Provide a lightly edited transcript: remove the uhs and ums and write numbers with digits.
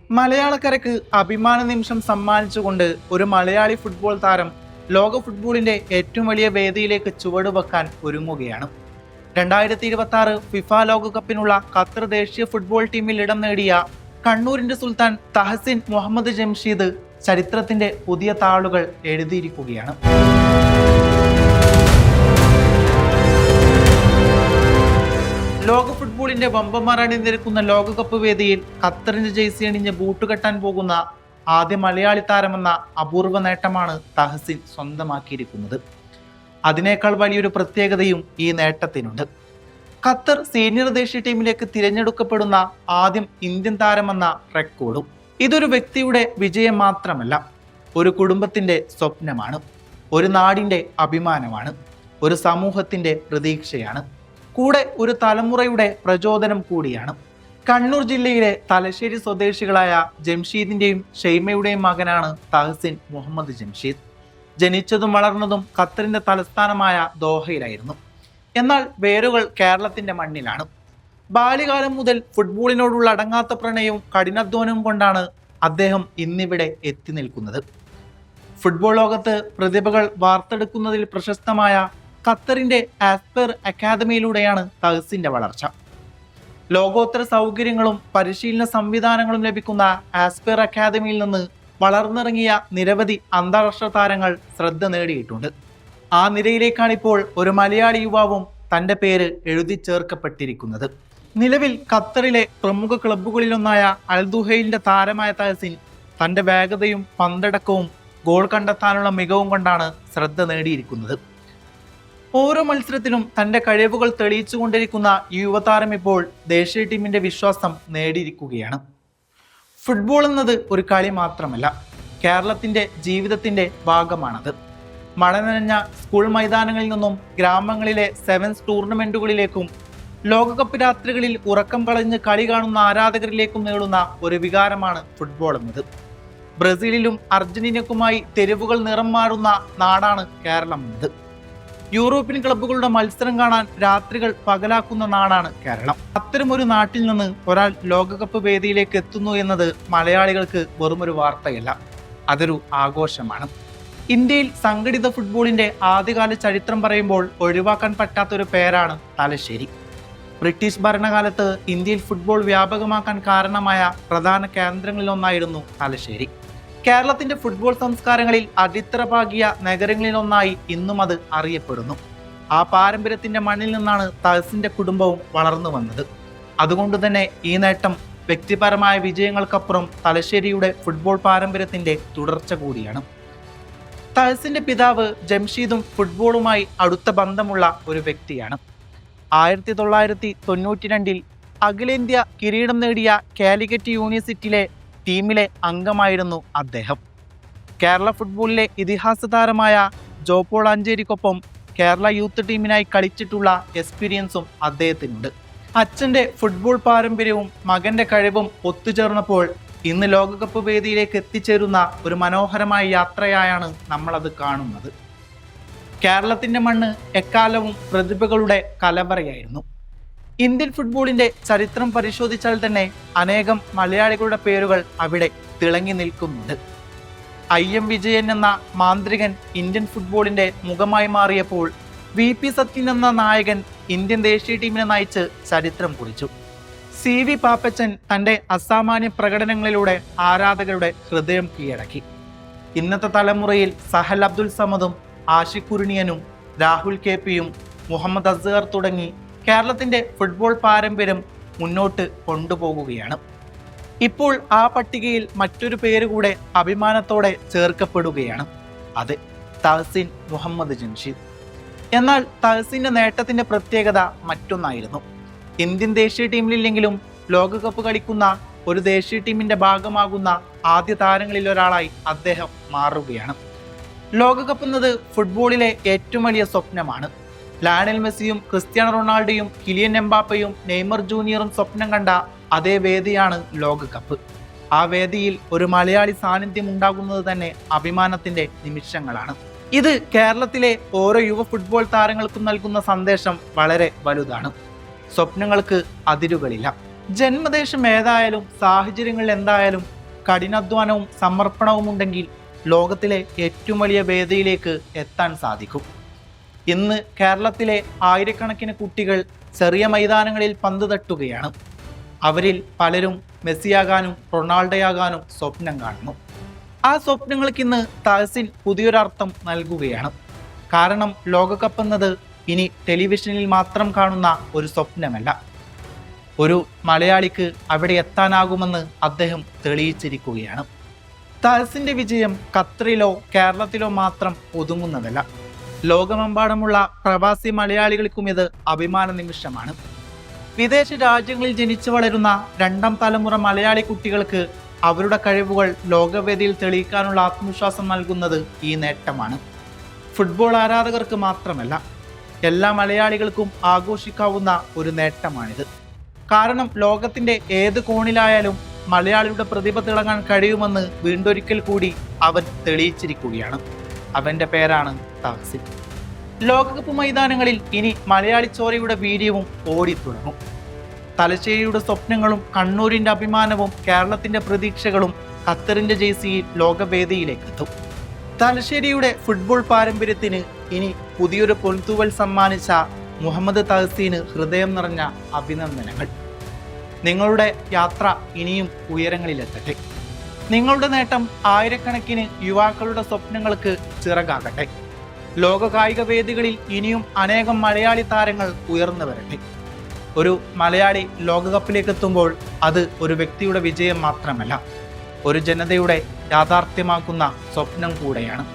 മലയാളക്കരയ്ക്ക് അഭിമാന നിമിഷം സമ്മാനിച്ചുകൊണ്ട് ഒരു മലയാളി ഫുട്ബോൾ താരം ലോക ഫുട്ബോളിന്റെ ഏറ്റവും വലിയ വേദിയിലേക്ക് ചുവടുവെക്കാൻ ഒരുങ്ങുകയാണ്. 2026 ഫിഫ ലോകകപ്പിനുള്ള ഖത്തർ ദേശീയ ഫുട്ബോൾ ടീമിൽ ഇടം നേടിയ കണ്ണൂരിന്റെ സുൽത്താൻ തഹസിൻ മുഹമ്മദ് ജംഷീദ് ചരിത്രത്തിന്റെ പുതിയ താളുകൾ എഴുതിയിരിക്കുകയാണ്. ലോക ഫുട്ബോളിന്റെ വമ്പന്മാർ അണിനിരക്കുന്ന ലോകകപ്പ് വേദിയിൽ ഖത്തറിന്റെ ജേഴ്സി അണിഞ്ഞ് ബൂട്ടുകെട്ടാൻ പോകുന്ന ആദ്യ മലയാളി താരമെന്ന അപൂർവ നേട്ടമാണ് തഹസിൻ സ്വന്തമാക്കിയിരിക്കുന്നത്. അതിനേക്കാൾ വലിയൊരു പ്രത്യേകതയും ഈ നേട്ടത്തിനുണ്ട്. ഖത്തർ സീനിയർ ദേശീയ ടീമിലേക്ക് തിരഞ്ഞെടുക്കപ്പെടുന്ന ആദ്യം ഇന്ത്യൻ താരമെന്ന റെക്കോർഡും. ഇതൊരു വ്യക്തിയുടെ വിജയം മാത്രമല്ല, ഒരു കുടുംബത്തിന്റെ സ്വപ്നമാണ്, ഒരു നാടിന്റെ അഭിമാനമാണ്, ഒരു സമൂഹത്തിന്റെ പ്രതീക്ഷയാണ്, കൂടെ ഒരു തലമുറയുടെ പ്രചോദനം കൂടിയാണ്. കണ്ണൂർ ജില്ലയിലെ തലശ്ശേരി സ്വദേശികളായ ജംഷീദിന്റെയും ഷെയ്മയുടെയും മകനാണ് തഹസിൻ മുഹമ്മദ് ജംഷീദ്. ജനിച്ചതും വളർന്നതും ഖത്തറിന്റെ തലസ്ഥാനമായ ദോഹയിലായിരുന്നു. എന്നാൽ വേരുകൾ കേരളത്തിന്റെ മണ്ണിലാണ്. ബാല്യകാലം മുതൽ ഫുട്ബോളിനോടുള്ള അടങ്ങാത്ത പ്രണയവും കഠിനാധ്വാനവും കൊണ്ടാണ് അദ്ദേഹം ഇന്നിവിടെ എത്തി നിൽക്കുന്നത്. ഫുട്ബോൾ ലോകത്ത് പ്രതിഭകൾ വാർത്തെടുക്കുന്നതിൽ പ്രശസ്തമായ ഖത്തറിന്റെ ആസ്പെർ അക്കാദമിയിലൂടെയാണ് തഹസിന്റെ വളർച്ച. ലോകോത്തര സൗകര്യങ്ങളും പരിശീലന സംവിധാനങ്ങളും ലഭിക്കുന്ന ആസ്പെർ അക്കാദമിയിൽ നിന്ന് വളർന്നിറങ്ങിയ നിരവധി അന്താരാഷ്ട്ര താരങ്ങൾ ശ്രദ്ധ നേടിയിട്ടുണ്ട്. ആ നിരയിലേക്കാണിപ്പോൾ ഒരു മലയാളി യുവാവും തന്റെ പേര് എഴുതി ചേർക്കപ്പെട്ടിരിക്കുന്നത്. നിലവിൽ ഖത്തറിലെ പ്രമുഖ ക്ലബ്ബുകളിലൊന്നായ അൽദുഹൈലിന്റെ താരമായ തഹസിൻ തന്റെ വേഗതയും പന്തടക്കവും ഗോൾ കണ്ടെത്താനുള്ള മികവും കൊണ്ടാണ് ശ്രദ്ധ നേടിയിരിക്കുന്നത്. ഓരോ മത്സരത്തിലും തന്റെ കഴിവുകൾ തെളിയിച്ചുകൊണ്ടിരിക്കുന്ന ഈ യുവതാരം ഇപ്പോൾ ദേശീയ ടീമിന്റെ വിശ്വാസം നേടിയിരിക്കുകയാണ്. ഫുട്ബോൾ എന്നത് ഒരു കളി മാത്രമല്ല, കേരളത്തിന്റെ ജീവിതത്തിന്റെ ഭാഗമാണത്. മഴ നനഞ്ഞ സ്കൂൾ മൈതാനങ്ങളിൽ നിന്നും ഗ്രാമങ്ങളിലെ സെവൻസ് ടൂർണമെന്റുകളിലേക്കും ലോകകപ്പ് രാത്രികളിൽ ഉറക്കം കളഞ്ഞ് കളി കാണുന്ന ആരാധകരിലേക്കും നീളുന്ന ഒരു വികാരമാണ് ഫുട്ബോൾ എന്നത്. ബ്രസീലിലും അർജന്റീനക്കുമായി തെരുവുകൾ നിറം മാറുന്ന നാടാണ് കേരളം എന്നത്. യൂറോപ്യൻ ക്ലബ്ബുകളുടെ മത്സരം കാണാൻ രാത്രികൾ പകലാക്കുന്ന നാടാണ് കേരളം. അത്തരമൊരു നാട്ടിൽ നിന്ന് ഒരാൾ ലോകകപ്പ് വേദിയിലേക്ക് എത്തുന്നു എന്നത് മലയാളികൾക്ക് വെറുമൊരു വാർത്തയല്ല, അതൊരു ആഘോഷമാണ്. ഇന്ത്യയിൽ സംഘടിത ഫുട്ബോളിന്റെ ആദ്യകാല ചരിത്രം പറയുമ്പോൾ ഒഴിവാക്കാൻ പറ്റാത്തൊരു പേരാണ് തലശ്ശേരി. ബ്രിട്ടീഷ് ഭരണകാലത്ത് ഇന്ത്യയിൽ ഫുട്ബോൾ വ്യാപകമാക്കാൻ കാരണമായ പ്രധാന കേന്ദ്രങ്ങളിലൊന്നായിരുന്നു തലശ്ശേരി. കേരളത്തിന്റെ ഫുട്ബോൾ സംസ്കാരങ്ങളിൽ അടിത്തറ പാകിയ നഗരങ്ങളിലൊന്നായി ഇന്നും അത് അറിയപ്പെടുന്നു. ആ പാരമ്പര്യത്തിന്റെ മണ്ണിൽ നിന്നാണ് തഹസിന്റെ കുടുംബവും വളർന്നു വന്നത്. അതുകൊണ്ട് തന്നെ ഈ നേട്ടം വ്യക്തിപരമായ വിജയങ്ങൾക്കപ്പുറം തലശ്ശേരിയുടെ ഫുട്ബോൾ പാരമ്പര്യത്തിന്റെ തുടർച്ച കൂടിയാണ്. തഹസിന്റെ പിതാവ് ജംഷീദും ഫുട്ബോളുമായി അടുത്ത ബന്ധമുള്ള ഒരു വ്യക്തിയാണ്. 1992 അഖിലേന്ത്യാ കിരീടം നേടിയ കാലിക്കറ്റ് യൂണിവേഴ്സിറ്റിയിലെ ടീമിലെ അംഗമായിരുന്നു അദ്ദേഹം. കേരള ഫുട്ബോളിലെ ഇതിഹാസ താരമായ ജോപോൾ അഞ്ചേരിക്കൊപ്പം കേരള യൂത്ത് ടീമിനായി കളിച്ചിട്ടുള്ള എക്സ്പീരിയൻസും അദ്ദേഹത്തിനുണ്ട്. അച്ഛൻ്റെ ഫുട്ബോൾ പാരമ്പര്യവും മകൻ്റെ കഴിവും ഒത്തുചേർന്നപ്പോൾ ഇന്ന് ലോകകപ്പ് വേദിയിലേക്ക് എത്തിച്ചേരുന്ന ഒരു മനോഹരമായ യാത്രയായാണ് നമ്മളത് കാണുന്നത്. കേരളത്തിൻ്റെ മണ്ണ് എക്കാലവും പ്രതിഭകളുടെ കലവറയായിരുന്നു. ഇന്ത്യൻ ഫുട്ബോളിന്റെ ചരിത്രം പരിശോധിച്ചാൽ തന്നെ അനേകം മലയാളികളുടെ പേരുകൾ അവിടെ തിളങ്ങി നിൽക്കുന്നുണ്ട്. IM വിജയൻ എന്ന മാന്ത്രികൻ ഇന്ത്യൻ ഫുട്ബോളിന്റെ മുഖമായി മാറിയപ്പോൾ VP സത്യൻ എന്ന നായകൻ ഇന്ത്യൻ ദേശീയ ടീമിനെ നയിച്ച് ചരിത്രം കുറിച്ചു. CV പാപ്പച്ചൻ തൻ്റെ അസാമാന്യ പ്രകടനങ്ങളിലൂടെ ആരാധകരുടെ ഹൃദയം കീഴടക്കി. ഇന്നത്തെ തലമുറയിൽ സഹൽ അബ്ദുൽ സമദും ആഷിഖ് കുരുണിയനും രാഹുൽ KPയും മുഹമ്മദ് അസ്ഹർ തുടങ്ങി കേരളത്തിന്റെ ഫുട്ബോൾ പാരമ്പര്യം മുന്നോട്ട് കൊണ്ടുപോകുകയാണ്. ഇപ്പോൾ ആ പട്ടികയിൽ മറ്റൊരു പേര് കൂടെ അഭിമാനത്തോടെ ചേർക്കപ്പെടുകയാണ്. അത് തഹസിൻ മുഹമ്മദ് ജംഷീദ്. എന്നാൽ തഹസിന്റെ നേട്ടത്തിന്റെ പ്രത്യേകത മറ്റൊന്നായിരുന്നു. ഇന്ത്യൻ ദേശീയ ടീമിലില്ലെങ്കിലും ലോകകപ്പ് കളിക്കുന്ന ഒരു ദേശീയ ടീമിന്റെ ഭാഗമാകുന്ന ആദ്യ താരങ്ങളിൽ ഒരാളായി അദ്ദേഹം മാറുകയാണ്. ലോകകപ്പ് എന്നത് ഫുട്ബോളിലെ ഏറ്റവും വലിയ സ്വപ്നമാണ്. ലയണൽ മെസ്സിയും ക്രിസ്ത്യാനോ റൊണാൾഡോയും കിലിയൻ എംബാപ്പയും നെയ്മർ ജൂനിയറും സ്വപ്നം കണ്ട അതേ വേദിയാണ് ലോകകപ്പ്. ആ വേദിയിൽ ഒരു മലയാളി സാന്നിധ്യം ഉണ്ടാകുന്നത് തന്നെ അഭിമാനത്തിന്റെ നിമിഷങ്ങളാണ്. ഇത് കേരളത്തിലെ ഓരോ യുവ ഫുട്ബോൾ താരങ്ങൾക്കും നൽകുന്ന സന്ദേശം വളരെ വലുതാണ്. സ്വപ്നങ്ങൾക്ക് അതിരുകളില്ല, ജന്മദേശം ഏതായാലും സാഹചര്യങ്ങൾ എന്തായാലും കഠിനാധ്വാനവും സമർപ്പണവും ഉണ്ടെങ്കിൽ ലോകത്തിലെ ഏറ്റവും വലിയ വേദിയിലേക്ക് എത്താൻ സാധിക്കും. ഇന്ന് കേരളത്തിലെ ആയിരക്കണക്കിന് കുട്ടികൾ ചെറിയ മൈതാനങ്ങളിൽ പന്ത് തട്ടുകയാണ്. അവരിൽ പലരും മെസ്സിയാകാനും റൊണാൾഡോയാകാനും സ്വപ്നം കാണുന്നു. ആ സ്വപ്നങ്ങൾക്ക് ഇന്ന് തഹസിൻ പുതിയൊരർത്ഥം നൽകുകയാണ്. കാരണം ലോകകപ്പ് എന്നത് ഇനി ടെലിവിഷനിൽ മാത്രം കാണുന്ന ഒരു സ്വപ്നമല്ല. ഒരു മലയാളിക്ക് അവിടെ എത്താനാകുമെന്ന് അദ്ദേഹം തെളിയിച്ചിരിക്കുകയാണ്. തഹസിന്റെ വിജയം ഖത്തറിലോ കേരളത്തിലോ മാത്രം ഒതുങ്ങുന്നതല്ല. ലോകമെമ്പാടുമുള്ള പ്രവാസി മലയാളികൾക്കും ഇത് അഭിമാന നിമിഷമാണ്. വിദേശ രാജ്യങ്ങളിൽ ജനിച്ചു വളരുന്ന രണ്ടാം തലമുറ മലയാളി കുട്ടികൾക്ക് അവരുടെ കഴിവുകൾ ലോകവേദിയിൽ തെളിയിക്കാനുള്ള ആത്മവിശ്വാസം നൽകുന്നത് ഈ നേട്ടമാണ്. ഫുട്ബോൾ ആരാധകർക്ക് മാത്രമല്ല, എല്ലാ മലയാളികൾക്കും ആഘോഷിക്കാവുന്ന ഒരു നേട്ടമാണിത്. കാരണം ലോകത്തിന്റെ ഏത് കോണിലായാലും മലയാളിയുടെ പ്രതിഭ തിളങ്ങാൻ കഴിയുമെന്ന് വീണ്ടൊരിക്കൽ കൂടി അവൻ തെളിയിച്ചിരിക്കുകയാണ്. അവന്റെ പേരാണ് തഹസിൻ. ലോകകപ്പ് മൈതാനങ്ങളിൽ ഇനി മലയാളി ചോരയുടെ വീര്യവും ഓടിത്തുടങ്ങും. തലശ്ശേരിയുടെ സ്വപ്നങ്ങളും കണ്ണൂരിന്റെ അഭിമാനവും കേരളത്തിന്റെ പ്രതീക്ഷകളും ഖത്തറിന്റെ ജേഴ്സിയിൽ ലോകവേദിയിലേക്കെത്തും. തലശ്ശേരിയുടെ ഫുട്ബോൾ പാരമ്പര്യത്തിന് ഇനി പുതിയൊരു പൊൻതൂവൽ സമ്മാനിച്ച മുഹമ്മദ് തഹസീന് ഹൃദയം നിറഞ്ഞ അഭിനന്ദനങ്ങൾ. നിങ്ങളുടെ യാത്ര ഇനിയും ഉയരങ്ങളിലെത്തട്ടെ. നിങ്ങളുടെ നേട്ടം ആയിരക്കണക്കിന് യുവാക്കളുടെ സ്വപ്നങ്ങൾക്ക് ചിറകാകട്ടെ. ലോക കായിക വേദികളിൽ ഇനിയും അനേകം മലയാളി താരങ്ങൾ ഉയർന്നു വരട്ടെ. ഒരു മലയാളി ലോകകപ്പിലേക്ക് എത്തുമ്പോൾ അത് ഒരു വ്യക്തിയുടെ വിജയം മാത്രമല്ല, ഒരു ജനതയുടെ യാഥാർത്ഥ്യമാക്കുന്ന സ്വപ്നം കൂടെയാണ്.